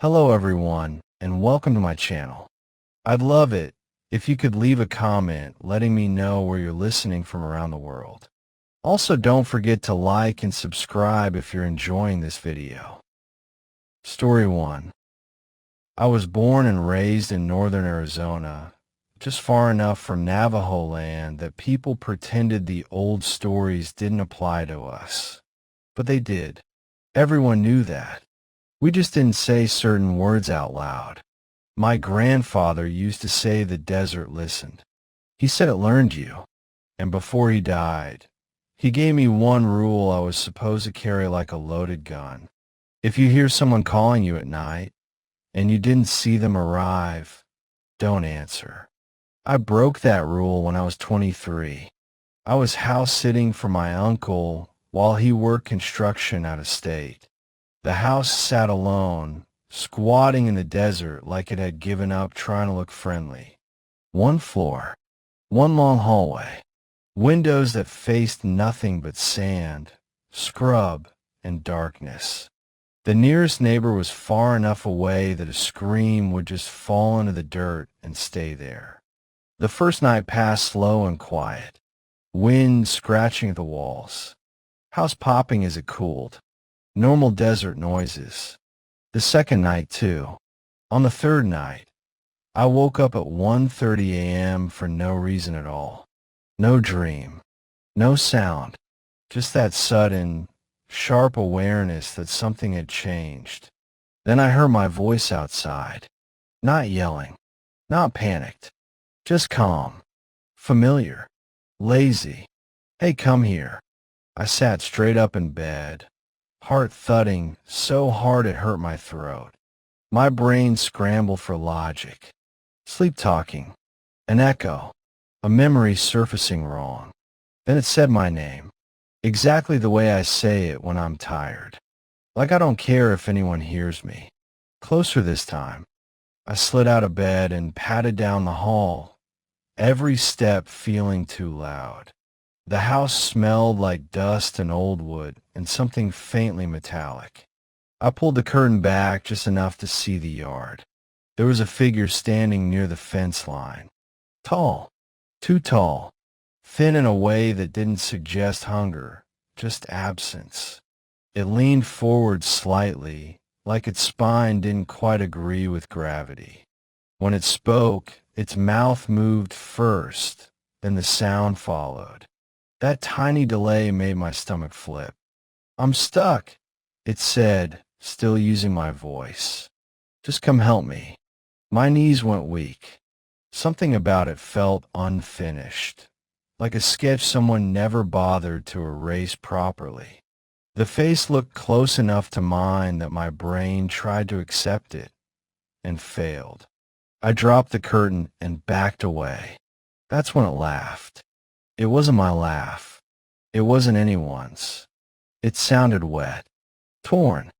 Hello everyone, and welcome to my channel. I'd love it if you could leave a comment letting me know where you're listening from around the world. Also, don't forget to like and subscribe if you're enjoying this video. Story 1. I was born and raised in northern Arizona, just far enough from Navajo land that people pretended the old stories didn't apply to us. But they did. Everyone knew that. We just didn't say certain words out loud. My grandfather used to say the desert listened. He said it learned you. And before he died, he gave me one rule I was supposed to carry like a loaded gun. If you hear someone calling you at night and you didn't see them arrive, don't answer. I broke that rule when I was 23. I was house sitting for my uncle while he worked construction out of state. The house sat alone, squatting in the desert like it had given up trying to look friendly. One floor, one long hallway, windows that faced nothing but sand, scrub, and darkness. The nearest neighbor was far enough away that a scream would just fall into the dirt and stay there. The first night passed slow and quiet, wind scratching at the walls, house popping as it cooled. Normal desert noises. The second night, too. On the third night, I woke up at 1:30 a.m. for no reason at all. No dream. No sound. Just that sudden, sharp awareness that something had changed. Then I heard my voice outside. Not yelling. Not panicked. Just calm. Familiar. Lazy. Hey, come here. I sat straight up in bed, heart thudding so hard it hurt my throat. My brain scrambled for logic. Sleep talking. An echo. A memory surfacing wrong. Then it said my name. Exactly the way I say it when I'm tired. Like I don't care if anyone hears me. Closer this time. I slid out of bed and padded down the hall, every step feeling too loud. The house smelled like dust and old wood and something faintly metallic. I pulled the curtain back just enough to see the yard. There was a figure standing near the fence line. Tall. Too tall. Thin in a way that didn't suggest hunger, just absence. It leaned forward slightly, like its spine didn't quite agree with gravity. When it spoke, its mouth moved first, then the sound followed. That tiny delay made my stomach flip. I'm stuck, it said, still using my voice. Just come help me. My knees went weak. Something about it felt unfinished, like a sketch someone never bothered to erase properly. The face looked close enough to mine that my brain tried to accept it, and failed. I dropped the curtain and backed away. That's when it laughed. It wasn't my laugh. It wasn't anyone's. It sounded wet, torn,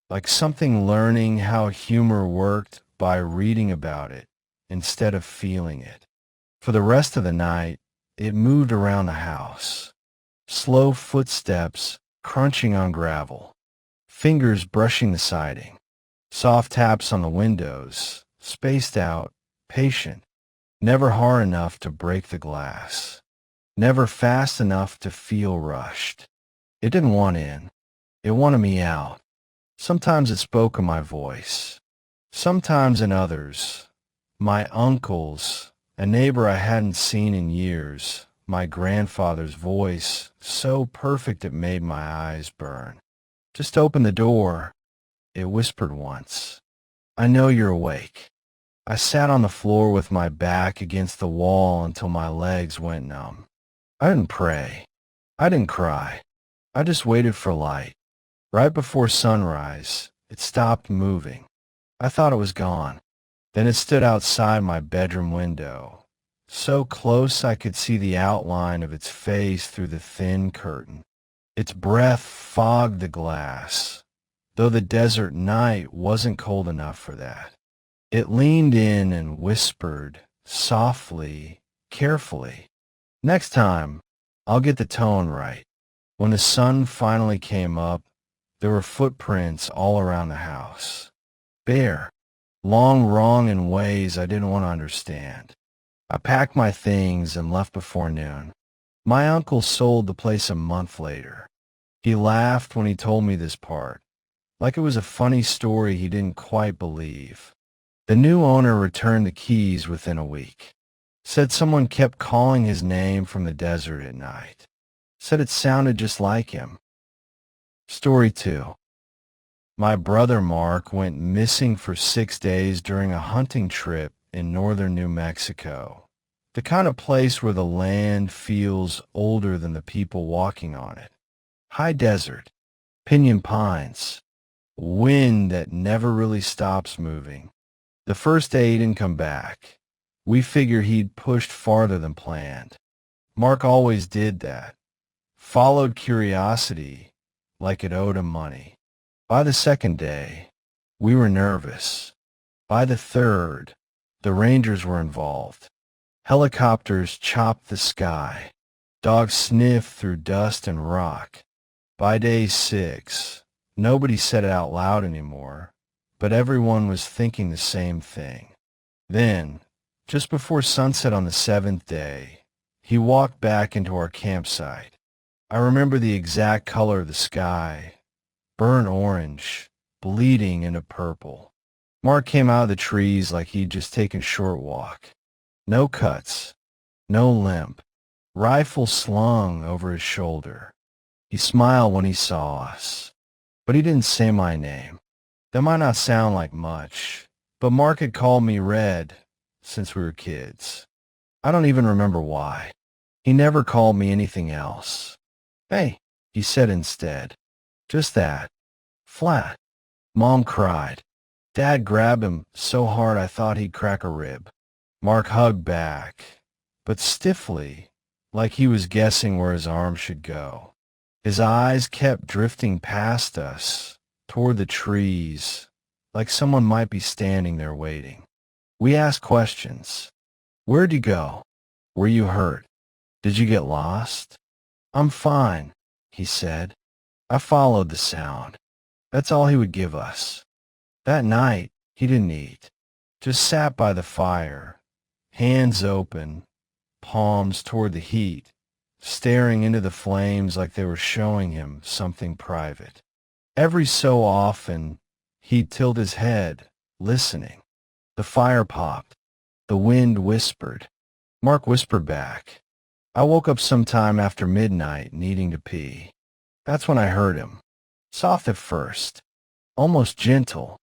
like something learning how humor worked by reading about it instead of feeling it. For the rest of the night, it moved around the house. Slow footsteps crunching on gravel, fingers brushing the siding, soft taps on the windows, spaced out, patient, never hard enough to break the glass. Never fast enough to feel rushed. It didn't want in. It wanted me out. Sometimes it spoke in my voice. Sometimes in others. My uncle's, a neighbor I hadn't seen in years, my grandfather's voice, so perfect it made my eyes burn. Just open the door, it whispered once. I know you're awake. I sat on the floor with my back against the wall until my legs went numb. I didn't pray. I didn't cry. I just waited for light. Right before sunrise, it stopped moving. I thought it was gone. Then it stood outside my bedroom window, so close I could see the outline of its face through the thin curtain. Its breath fogged the glass, though the desert night wasn't cold enough for that. It leaned in and whispered, softly, carefully. Next time, I'll get the tone right. When the sun finally came up, there were footprints all around the house. Bare. Long wrong in ways I didn't want to understand. I packed my things and left before noon. My uncle sold the place a month later. He laughed when he told me this part, like it was a funny story he didn't quite believe. The new owner returned the keys within a week. Said someone kept calling his name from the desert at night. Said it sounded just like him. Story 2. My brother Mark went missing for 6 days during a hunting trip in northern New Mexico. The kind of place where the land feels older than the people walking on it. High desert, pinyon pines, wind that never really stops moving. The first day he didn't come back. We figure he'd pushed farther than planned. Mark always did that. Followed curiosity like it owed him money. By the second day, we were nervous. By the third, the Rangers were involved. Helicopters chopped the sky. Dogs sniffed through dust and rock. By day 6, nobody said it out loud anymore, but everyone was thinking the same thing. Then, just before sunset on the 7th day, he walked back into our campsite. I remember the exact color of the sky, burnt orange, bleeding into purple. Mark came out of the trees like he'd just taken a short walk. No cuts, no limp, rifle slung over his shoulder. He smiled when he saw us, but he didn't say my name. That might not sound like much, but Mark had called me Red since we were kids. I don't even remember why. He never called me anything else. Hey, he said instead. Just that. Flat. Mom cried. Dad grabbed him so hard I thought he'd crack a rib. Mark hugged back, but stiffly, like he was guessing where his arm should go. His eyes kept drifting past us, toward the trees, like someone might be standing there waiting. We asked questions. Where'd you go? Were you hurt? Did you get lost? I'm fine, he said. I followed the sound. That's all he would give us. That night, he didn't eat. Just sat by the fire, hands open, palms toward the heat, staring into the flames like they were showing him something private. Every so often, he'd tilt his head, listening. The fire popped. The wind whispered. Mark whispered back. I woke up sometime after midnight, needing to pee. That's when I heard him. Soft at first, almost gentle.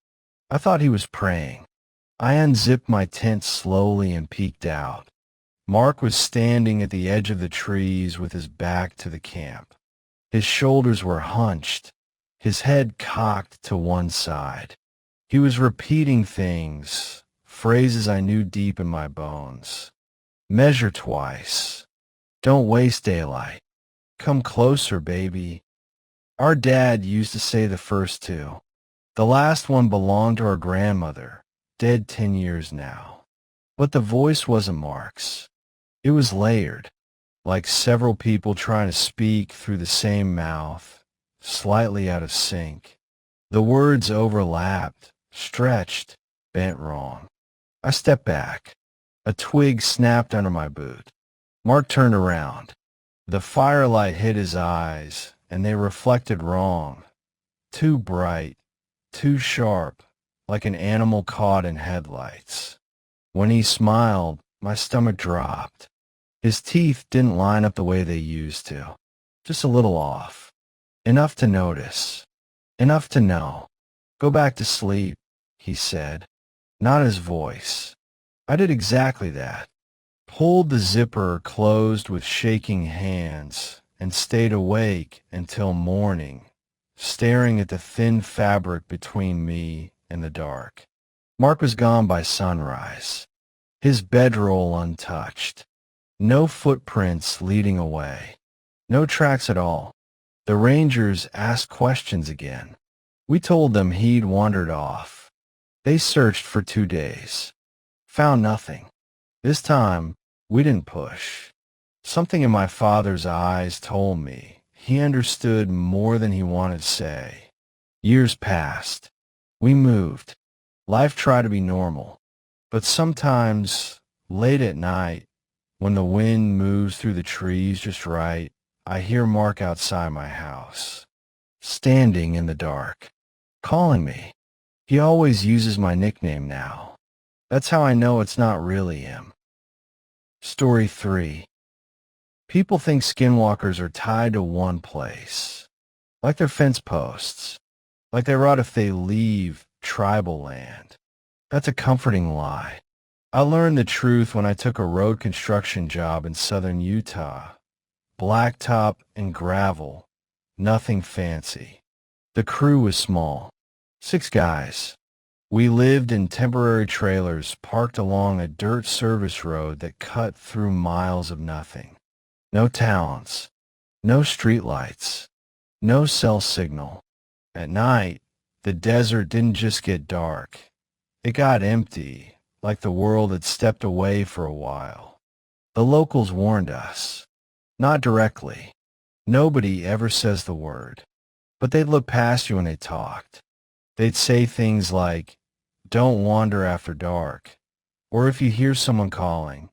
I thought he was praying. I unzipped my tent slowly and peeked out. Mark was standing at the edge of the trees with his back to the camp. His shoulders were hunched, his head cocked to one side. He was repeating things, phrases I knew deep in my bones. Measure twice. Don't waste daylight. Come closer, baby. Our dad used to say the first two. The last one belonged to our grandmother, dead 10 years now. But the voice wasn't Mark's. It was layered, like several people trying to speak through the same mouth, slightly out of sync. The words overlapped, stretched, bent wrong. I stepped back. A twig snapped under my boot. Mark turned around. The firelight hit his eyes, and they reflected wrong. Too bright, too sharp, like an animal caught in headlights. When he smiled, my stomach dropped. His teeth didn't line up the way they used to. Just a little off. Enough to notice. Enough to know. Go back to sleep, he said. Not his voice. I did exactly that. Pulled the zipper closed with shaking hands and stayed awake until morning, staring at the thin fabric between me and the dark. Mark was gone by sunrise, his bedroll untouched. No footprints leading away. No tracks at all. The Rangers asked questions again. We told them he'd wandered off. They searched for 2 days. Found nothing. This time, we didn't push. Something in my father's eyes told me he understood more than he wanted to say. Years passed. We moved. Life tried to be normal. But sometimes, late at night, when the wind moves through the trees just right, I hear Mark outside my house, standing in the dark, calling me. He always uses my nickname now. That's how I know it's not really him. Story 3. People think skinwalkers are tied to one place, like they're fence posts, like they rot if they leave tribal land. That's a comforting lie. I learned the truth when I took a road construction job in southern Utah. Blacktop and gravel, nothing fancy. The crew was small, 6 guys. We lived in temporary trailers parked along a dirt service road that cut through miles of nothing. No towns, no streetlights, no cell signal. At night, the desert didn't just get dark. It got empty, like the world had stepped away for a while. The locals warned us. Not directly. Nobody ever says the word. But they'd look past you when they talked. They'd say things like, "Don't wander after dark," or if you hear someone calling,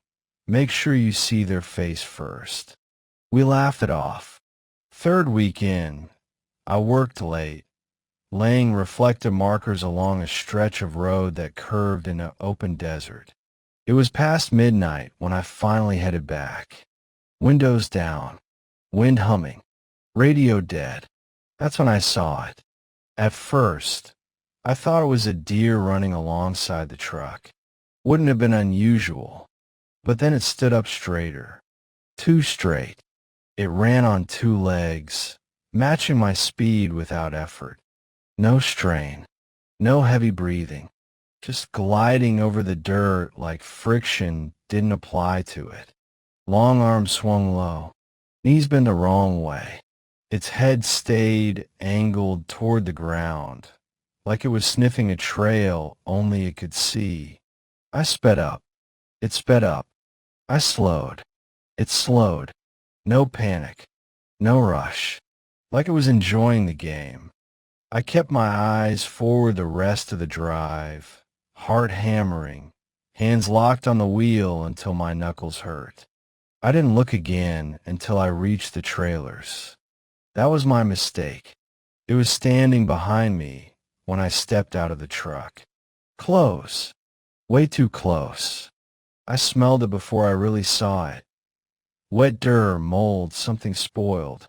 make sure you see their face first. We laughed it off. Third week in, I worked late, laying reflective markers along a stretch of road that curved in an open desert. It was past midnight when I finally headed back. Windows down, wind humming, radio dead. That's when I saw it. At first, I thought it was a deer running alongside the truck. Wouldn't have been unusual. But then it stood up straighter. Too straight. It ran on 2 legs, matching my speed without effort. No strain, no heavy breathing, just gliding over the dirt like friction didn't apply to it. Long arms swung low, knees bent the wrong way. Its head stayed angled toward the ground, like it was sniffing a trail only it could see. I sped up. It sped up. I slowed. It slowed. No panic. No rush. Like it was enjoying the game. I kept my eyes forward the rest of the drive, heart hammering, hands locked on the wheel until my knuckles hurt. I didn't look again until I reached the trailers. That was my mistake. It was standing behind me when I stepped out of the truck. Close. Way too close. I smelled it before I really saw it. Wet dirt, mold, something spoiled.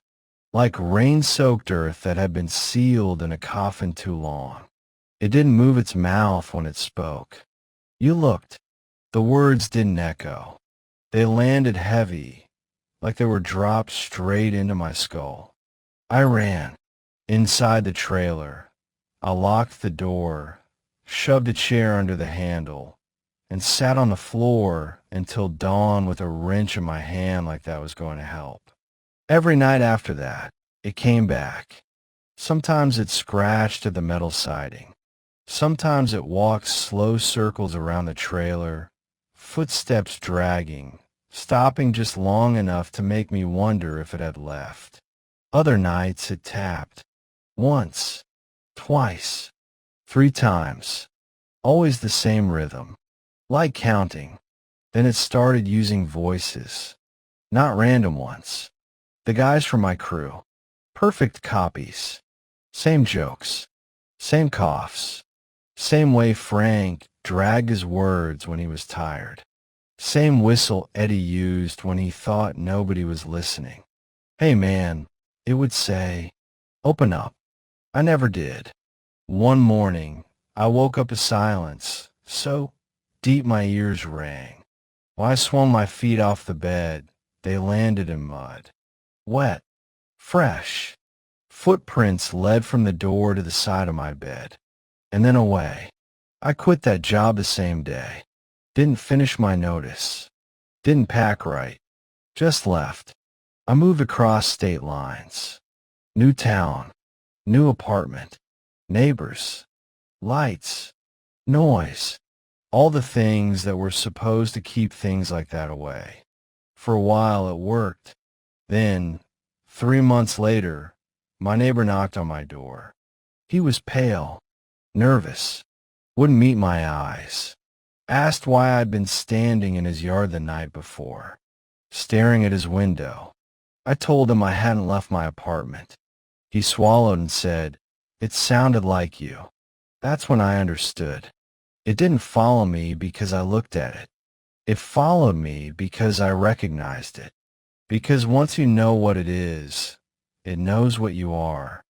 Like rain-soaked earth that had been sealed in a coffin too long. It didn't move its mouth when it spoke. You looked. The words didn't echo. They landed heavy, like they were dropped straight into my skull. I ran. Inside the trailer. I locked the door, shoved a chair under the handle, and sat on the floor until dawn with a wrench in my hand like that was going to help. Every night after that, it came back. Sometimes it scratched at the metal siding. Sometimes it walked slow circles around the trailer, footsteps dragging, stopping just long enough to make me wonder if it had left. Other nights it tapped. Once, twice, 3 times. Always the same rhythm. Like counting. Then it started using voices. Not random ones. The guys from my crew. Perfect copies. Same jokes. Same coughs. Same way Frank dragged his words when he was tired. Same whistle Eddie used when he thought nobody was listening. "Hey man," it would say. "Open up." I never did. One morning, I woke up to silence, so deep my ears rang. When I swung my feet off the bed, they landed in mud. Wet. Fresh. Footprints led from the door to the side of my bed, and then away. I quit that job the same day. Didn't finish my notice. Didn't pack right. Just left. I moved across state lines. New town. New apartment. Neighbors. Lights. Noise. All the things that were supposed to keep things like that away. For a while it worked. Then, 3 months later, my neighbor knocked on my door. He was pale, nervous. wouldn't meet my eyes. Asked why I'd been standing in his yard the night before, staring at his window. I told him I hadn't left my apartment. He swallowed and said, "It sounded like you." That's when I understood. It didn't follow me because I looked at it. It followed me because I recognized it. Because once you know what it is, it knows what you are.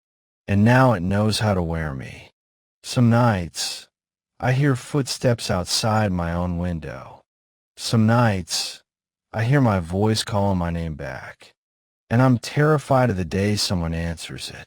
And now it knows how to wear me. Some nights, I hear footsteps outside my own window. Some nights, I hear my voice calling my name back. And I'm terrified of the day someone answers it.